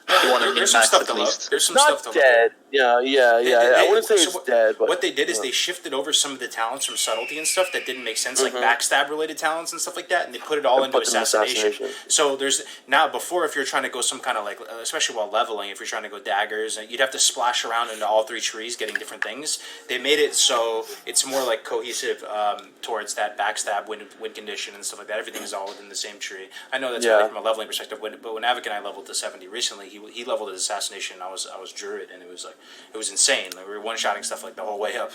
There's some stuff to love. There's some not stuff to dead. I wouldn't say it's dead. But what they did is they shifted over some of the talents from subtlety and stuff that didn't make sense, like backstab related talents and stuff like that, and they put it all into assassination. So there's now before, if you're trying to go some kind of like, especially while leveling, if you're trying to go daggers, you'd have to splash around into all three trees getting different things. They made it so it's more like cohesive towards that backstab win condition and stuff like that. Everything is all within the same tree. I know that's only from a leveling perspective, but when Avic and I leveled to 70 recently, he leveled his assassination. I was druid, and it was insane. Like, we were one-shotting stuff like the whole way up.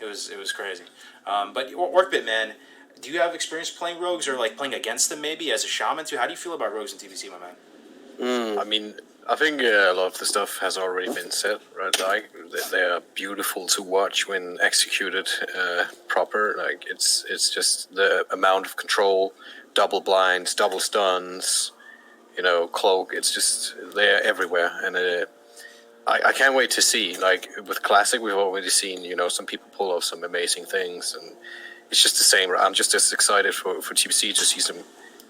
It was crazy. But Orkbit, man, do you have experience playing rogues or like playing against them maybe as a shaman too? How do you feel about rogues in TBC, my man? I mean, I think a lot of the stuff has already been said, right? Like they are beautiful to watch when executed proper. Like it's just the amount of control, double blinds, double stuns, cloak. It's just they're everywhere, and I can't wait to see. Like with Classic, we've already seen some people pull off some amazing things, and it's just the same. I'm just as excited for TBC to see some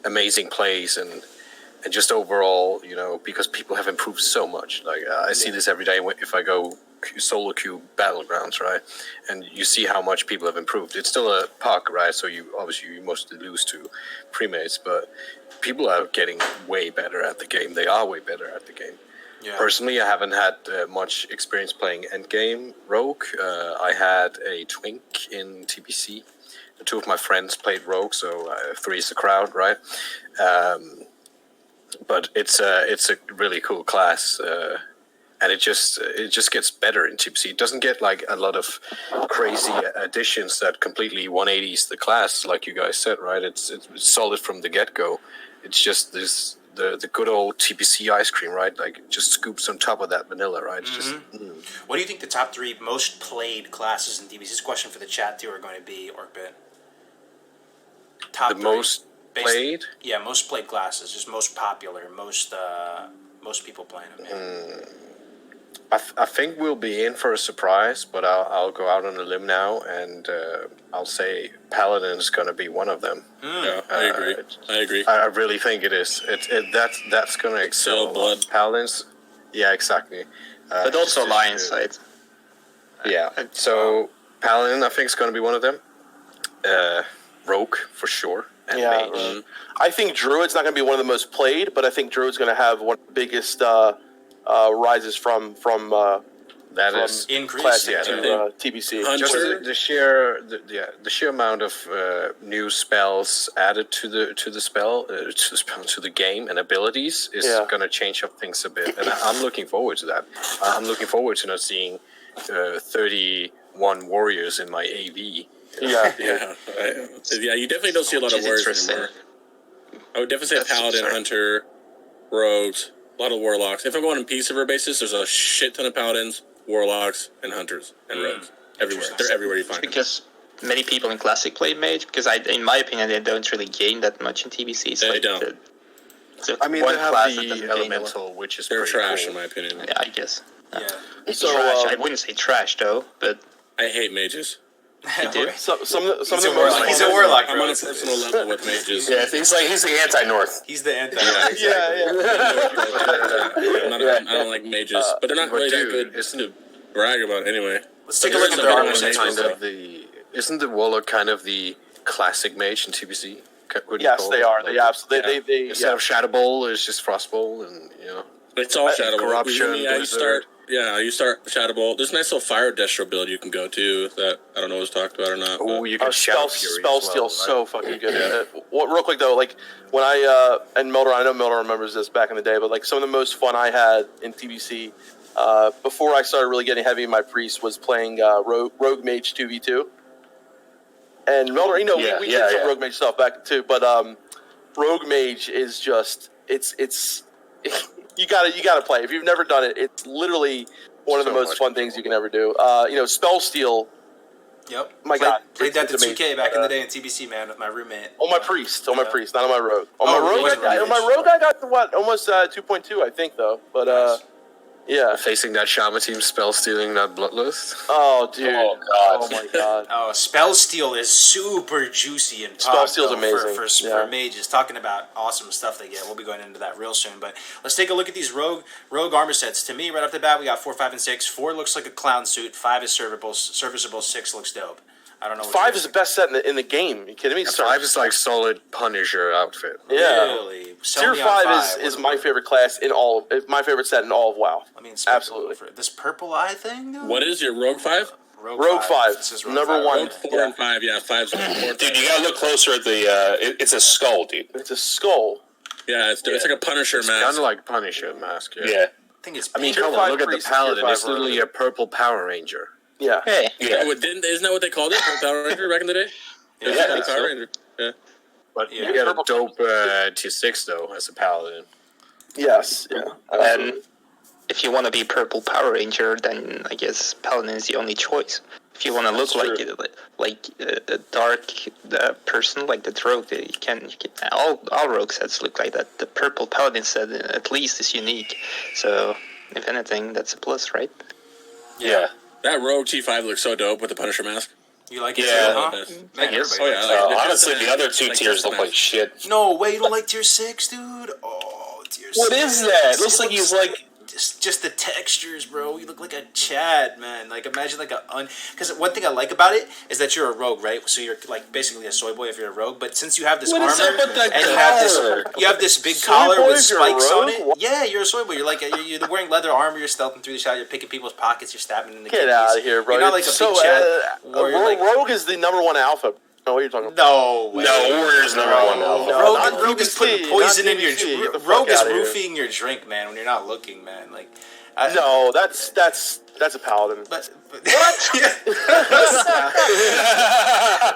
amazing plays and just overall, because people have improved so much. Like I see this every day if I go solo queue battlegrounds, right? And you see how much people have improved. It's still a puck, right? So you mostly lose to premates, but people are getting way better at the game. They are way better at the game. Yeah. Personally, I haven't had much experience playing endgame Rogue. I had a twink in TBC. Two of my friends played Rogue, so 3 is the crowd, right? but it's a really cool class, and it just gets better in TPC. It doesn't get like a lot of crazy additions that completely 180s the class, like you guys said, right? It's solid from the get go. It's just the good old TPC ice cream, right? Like it just scoops on top of that vanilla, right? It's just. What do you think the top 3 most played classes in TBC? This question for the chat too are going to be, Orbit. Top The 3. most played? Yeah, most played classes, just most popular, most people playing them. Yeah. I think we'll be in for a surprise, but I'll go out on a limb now, and I'll say Paladin is going to be one of them. Yeah, I agree. I really think it is. That's going to excel. Blood. Paladins, yeah, exactly. But also Lion Side. Yeah. So Paladin, I think, is going to be one of them. Rogue for sure, and Mage. I think Druid's not going to be one of the most played, but I think Druid's going to have one of the biggest rises from That is increase classic yeah, to TBC. just the sheer amount of new spells added to the game and abilities is going to change up things a bit, and I'm looking forward to that. I'm looking forward to not seeing 31 warriors in my AV. Yeah. You definitely don't see a lot of warriors anymore. I would definitely say Paladin, Hunter, Rogues, a lot of Warlocks. If I'm going on Peace server basis, there's a shit ton of Paladins, Warlocks, and Hunters, and Rogues. Everywhere. They're everywhere you find them. Because many people in Classic play Mage, because in my opinion, they don't really gain that much in TBC. So They don't. I mean, they have the Elemental, which is They're pretty trash, cool. in my opinion. Yeah, I guess. Yeah. So Trash. I wouldn't say trash, though, but I hate mages. some of He's a the warlock. He's a warlock, I'm bro. on a personal level with mages. Yeah, he's the anti-North. He's the anti. I don't like mages, but they're not really that good to brag about anyway. Let's take a look at their armor sets. Isn't the Warlock kind of the classic mage in TBC? Yes, they are. They absolutely. They Instead of Shadow Bowl, it's just Frost Bowl, and It's all Shadow Bolt. Corruption, you start Shadow Bolt. There's a nice little Fire Destro build you can go to that I don't know what's talked about or not. Oh, you can spell steal so fucking good. Real quick though, like when I and Melder, I know Melder remembers this back in the day, but like some of the most fun I had in TBC before I started really getting heavy in my priest was playing Rogue Mage 2v2. And Melder, we did some Rogue Mage stuff back too, but Rogue Mage is just it's you gotta play. If you've never done it, it's literally one of the most fun things you can ever do. Spell steal. Yep. God, played that to it's 2K back in the day in TBC, man, with my roommate. On my priest, not on my rogue. On my rogue, I got what almost 2.2, I think though. But Nice. yeah. Facing that Shaman team, spell stealing that Bloodlust. Oh, dude. Oh, God. Oh my God. Oh, Spell Steal is super juicy and Spell Steal's amazing. for mages. Talking about awesome stuff they get. We'll be going into that real soon. But let's take a look at these rogue armor sets. To me, right off the bat, we got 4, 5, and 6. 4 looks like a clown suit. 5 is serviceable. 6 looks dope. I don't know. 5 is the best set in the game. Are you kidding me? 5 is like solid Punisher outfit. Yeah. Really? Tier 5 is my favorite class my favorite set in all of WoW. I mean, absolutely. For this purple eye thing, dude? What is your Rogue 5? Rogue 5. This is Rogue number 5. 1. Rogue 4 and 5, yeah, 5's important. Dude, you gotta look closer at the. It's a skull, dude. It's a skull. Yeah, it's like a Punisher Kind mask. of like Punisher mask. Yeah. I think it's I mean, pink. come Tier on, 5 look at the priest, Paladin. Tier It's 5 literally a purple Power Ranger. Yeah. hey, Yeah. Isn't that what they called it? Power Ranger back in the day? Yeah, It was I called think Power so. Ranger. Yeah. But Yeah. you get a dope tier 6 though as a Paladin. Yes. Yeah. and if you want to be Purple Power Ranger, then I guess Paladin is the only choice. If you want to look like a dark person like the rogue, you can all rogue sets look like that. The Purple Paladin set at least is unique. So if anything, that's a plus, right? Yeah. That Rogue T5 looks so dope with the Punisher mask. You like it Yeah. too, huh? Man, Yes. everybody Oh, yeah, likes it. like- Honestly, the other two tiers look like shit. No way, you don't like tier 6, dude? Oh, tier 6. What is that? It looks like he's like. Just the textures, bro. You look like a Chad, man. Like imagine like because one thing I like about it is that you're a rogue, right? So you're like basically a soy boy if you're a rogue. But since you have this What armor is up with that and collar? you have this big Soy collar boy with if you're a spikes on rogue? it. What? Yeah, you're a soy boy. You're like you're wearing leather armor. You're stealthing through the shot. You're picking people's pockets. You're stabbing in the Get kidneys. out of here, bro. You're not like a big Chad warrior. Like, Rogue is the number 1 alpha. know what you're talking about. No way. No, Warrior's number one album. No, Rogue is not putting BBC, poison not in your BBC, get the fuck Rogue is outta here. roofing your drink, man, when you're not looking, man. Like, No, that's a paladin.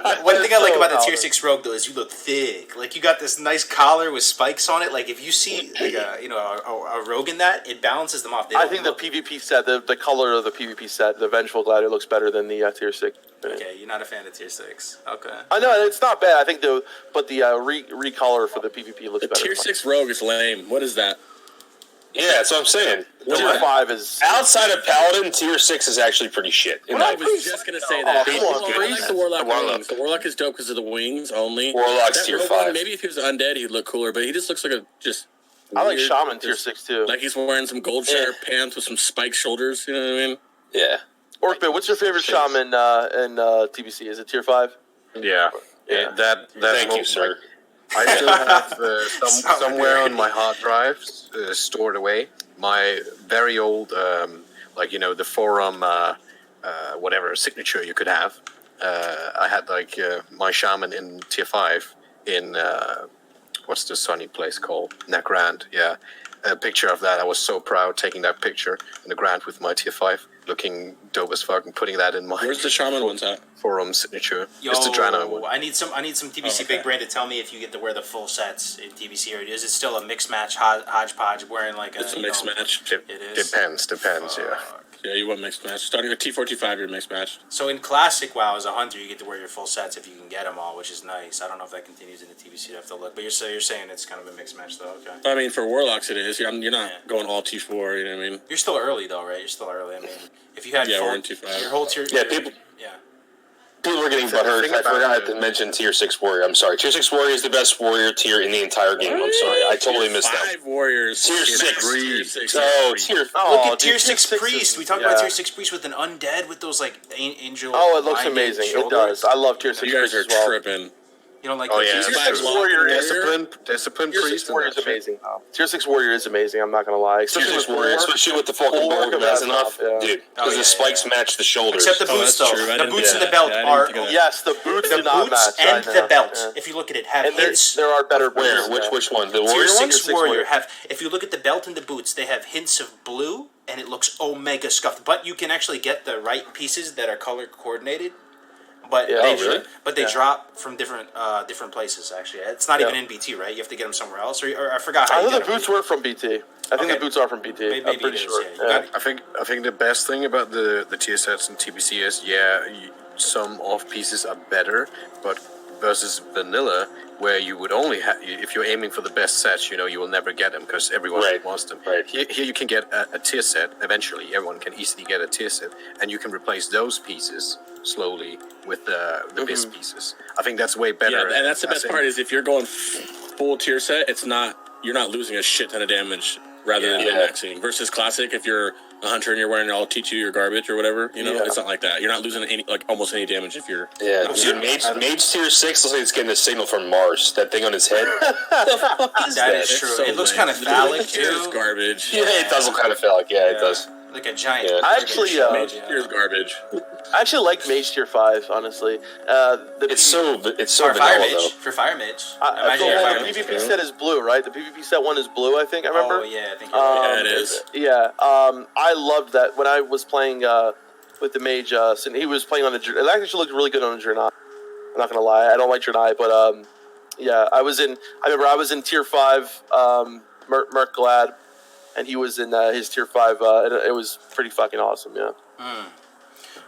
But one thing I like about the tier 6 Rogue though is you look thick. Like you got this nice collar with spikes on it. Like if you see like a Rogue in that, it balances them off. They I don't think look- the PvP set, the color of the PvP set, the Vengeful Glider looks better than the tier 6. Okay, you're not a fan of tier 6. Okay. I know it's not bad. I think the recolor for the PvP looks The better. tier 6 Rogue is lame. What is that? Yeah, that's what I'm saying. Tier 5 is Outside of Paladin, tier 6 is actually pretty shit. In my I was just gonna say that. come on, I like the Warlock Warlock. wings. The Warlock is dope because of the wings only. Warlock's That tier Rogue one, 5. maybe if he was undead, he'd look cooler, but he just looks like a just. I like weird- Shaman tier 6 too. Like he's wearing some gold share pants with some spiked shoulders. You know what I mean? Yeah. Orkbit, what's your favorite Shaman in TBC? Is it tier 5? Yeah. Yeah. That Thank whole, you, sir. I still have Solid somewhere grade. on my hard drives stored away my very old, the forum, whatever signature you could have. I had my shaman in tier 5 in what's the sunny place called? Nagrand. Yeah, a picture of that. I was so proud taking that picture in the Grand with my tier 5, looking dope as fuck, and putting that in my Where's the shaman ones at? forum signature. Yo, It's the Drano one. I need some TBC Oh, okay. big brand to tell me if you get to wear the full sets in TBC, or is it still a mix match hodgepodge wearing like a It's a mixed match. It is. Depends. Yeah. Yeah, you want mixed match. Starting with T45, you're mixed match. So in classic WoW as a hunter, you get to wear your full sets if you can get them all, which is nice. I don't know if that continues in the TBC. You have to look, but you're saying it's kind of a mixed match though. Okay. I mean, for Warlocks it is. You're not Yeah. going all T4. You know what I mean? You're still early though, right? You're still early. I mean, if you had Yeah, full, we're in 2.5. your whole tier. Yeah, people- Yeah. People were getting The butthurt. thing I about forgot the- to mention tier 6 Warrior. I'm sorry. Tier 6 Warrior is the best warrior tier in the entire game. I'm sorry. I totally missed that. 5 warriors. Tier 6. Tier 6. Oh, tier. Look at dude, tier 6 6 priest. is- We talked about tier 6 priest with an undead with those like angel. Oh, it looks blinded amazing. It shoulders. does. I love tier 6 You guys priest are as well. tripping. You don't like Oh the yeah, tier Tier six? 6 Block warrior warrior. is discipline Tier 6 priest. and warrior is that shit. amazing. Tier 6 warrior is amazing. I'm not gonna lie. Tier Especially 6 with Warrior, Warlock. especially with the fucking Warlock bow of has that enough. stuff, yeah. Dude, Oh, because yeah, the spikes yeah. match the shoulders. Except the Oh, boots that's though. true. I The didn't boots do and the that. belt Yeah, I didn't are think of that. Yes, the boots the do not boots match. I and know. the belt. Yeah. If you look at it, have And hints. there are better Where? boots, Which yeah. one? The Tier warrior one? 6 6 warrior warrior. have. If you look at the belt and the boots, they have hints of blue, and it looks omega scuffed. But you can actually get the right pieces that are color coordinated. But Yeah. they, Oh, really? but they Yeah. drop from different places. Actually, it's not even Yeah. in BT, right? You have to get them somewhere else, or I forgot how I you know get the boots were from BT. I think Okay. the boots are from BT. Maybe I'm pretty it is, sure. yeah. You got- I think the best thing about the tier sets in TBC is some off pieces are better, but versus vanilla, where you would only have if you're aiming for the best sets, you will never get them because everyone Right. wants them. Right. Here you can get a tier set eventually. Everyone can easily get a tier set, and you can replace those pieces slowly with the best pieces. I think that's way better. Yeah, and that's the best I part is if you're going full tier set, you're not losing a shit ton of damage rather than Yeah. min-maxing. Versus classic, if you're a hunter and you're wearing all T2 or garbage or whatever, Yeah. it's not like that. You're not losing almost any damage if you're. Yeah, dude, Mage tier 6 looks like it's getting a signal from Mars. That thing on his head. The fuck is That that? is true. So It looks lame. kind of phallic Mage tier is too. garbage. Yeah, it does look kind of phallic. Yeah, it does. Like a giant. Yeah. I actually, Mage tier is garbage. I actually like Mage tier 5, honestly. It's so for fire vanilla mage. though. For fire mage. I Imagine your fire the mage. PvP set is blue, right? The PvP set one is blue, I think. I remember. Oh yeah, I think. You're right. Yeah, it is. Yeah, I loved that when I was playing with the mage. He was playing on the. It actually looked really good on the Draenei. I'm not gonna lie, I don't like Draenei, but yeah, I remember I was in tier 5, Merc Glad, and he was in his tier 5. And it was pretty fucking awesome. Yeah.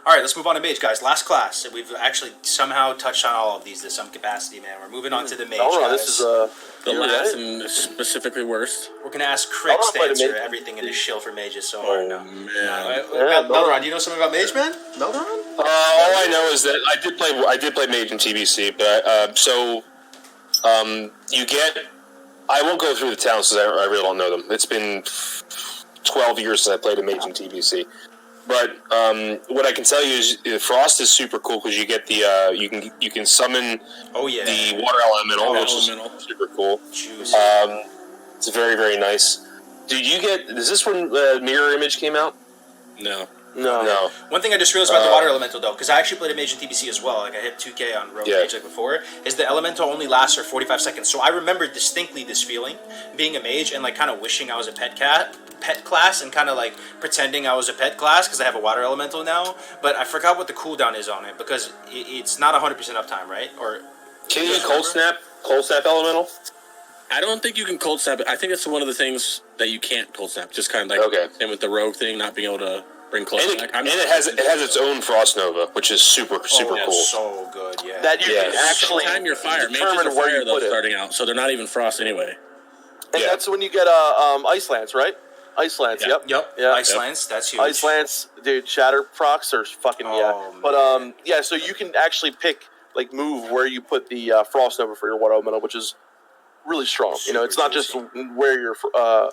All right, let's move on to mage, guys. Last class, and we've actually somehow touched on all of these to some capacity, man. We're moving on to the mage. Oh no, guys. this is The you last right? and specifically worst. We're gonna ask Crix I'll to play the answer mage. everything in the shill for mages. So Oh hard now. man. Melron, do you know something about mage, man? Melron? All I know is that I did play Mage in TBC, but you get. I won't go through the towns because I really don't know them. It's been 12 years since I played a Mage in TBC. But what I can tell you is Frost is super cool because you get the you can summon Oh yeah. the water elemental, which Elemental. is super cool. Juicy. It's very, very nice. Is this when Mirror Image came out? No. No. One thing I just realized about the water elemental though, because I actually played a mage in TBC as well. Like I hit 2K on rogue mage like before. Is the elemental only lasts for 45 seconds? So I remember distinctly this feeling, being a mage and like kind of wishing I was a pet class, and kind of like pretending I was a pet class because I have a water elemental now. But I forgot what the cooldown is on it because it's not 100% uptime, right? Or can you cold snap elemental? I don't think you can cold snap it. I think it's one of the things that you can't cold snap. Just kind of like same with the rogue thing, not being able to bring close back. And it has its own frost nova, which is super cool. So good, yeah. That you can actually time your fire. determine Mages are where fire you though put it. starting out, so they're not even frost anyway. And that's when you get Ice Lance, right? Ice Lance, yep. Yeah. Ice Lance, that's huge. Ice Lance, dude, Shatter procs are fucking But so you can actually pick move where you put the frost over for your water elemental, which is really strong. It's not just where your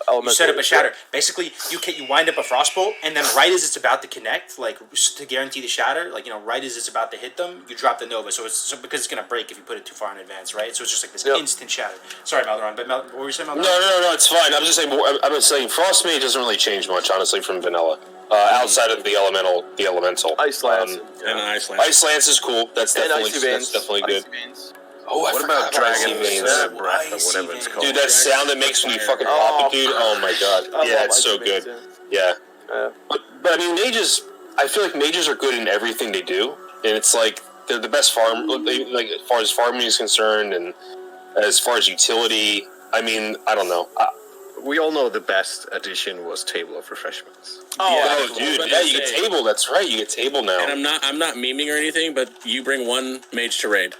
elemental. You set up a shatter. Basically, you wind up a frostbolt, and then right as it's about to connect, to guarantee the shatter, right as it's about to hit them, you drop the nova. So because it's gonna break if you put it too far in advance, right? So it's just like this instant shatter. Sorry, Maldoron, but what were you saying, Maldoron? No, it's fine. I'm just saying, Frost Mage doesn't really change much, honestly, from vanilla. Outside of the elemental. Ice Lance. And Ice Lance. Ice Lance is cool. That's definitely good. Oh, what about Dragon Breath or whatever it's called? Dude, that sound it makes when you fucking pop it, dude. Oh my god. Yeah, it's so good. Yeah. But I mean, mages. I feel like mages are good in everything they do, and it's like they're the best farm. Like as far as farming is concerned, and as far as utility. I mean, I don't know. We all know the best addition was Table of Refreshments. Dude, yeah, you get table. That's right, you get table now. And I'm not memeing or anything, but you bring one mage to raid.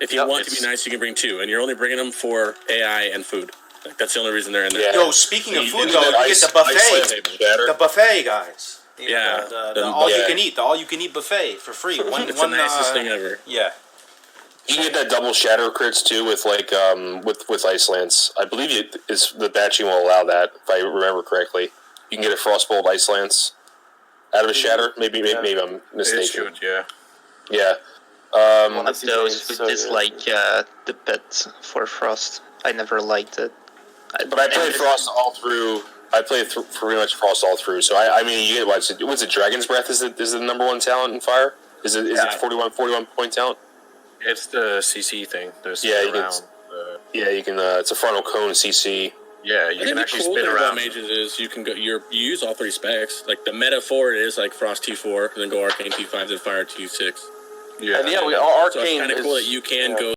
If you want to be nice, you can bring two, and you're only bringing them for AI and food. That's the only reason they're in there. Yo, speaking of food, though, you get the buffet. The buffet, guys. The all-you-can-eat buffet for free. It's the nicest thing ever. Yeah. You can get that double shatter crits too with with Ice Lance. I believe the batching will allow that if I remember correctly. You can get a Frostbolt Ice Lance out of a shatter. Maybe I'm mistaken. It should, yeah. One of those who dislike the pet for Frost. I never liked it. But I played Frost all through. I played pretty much Frost all through. So I mean, you get what's it? Dragon's Breath is the number one talent in Fire? Is it 41 point talent? It's the CC thing. You can. It's a frontal cone CC. Yeah, you can actually spin around. About mages is you can go. You use all three specs. Like the meta for it is like Frost T4, and then go Arcane T5, then Fire T6. Yeah, Arcane so it's kind of cool that you can go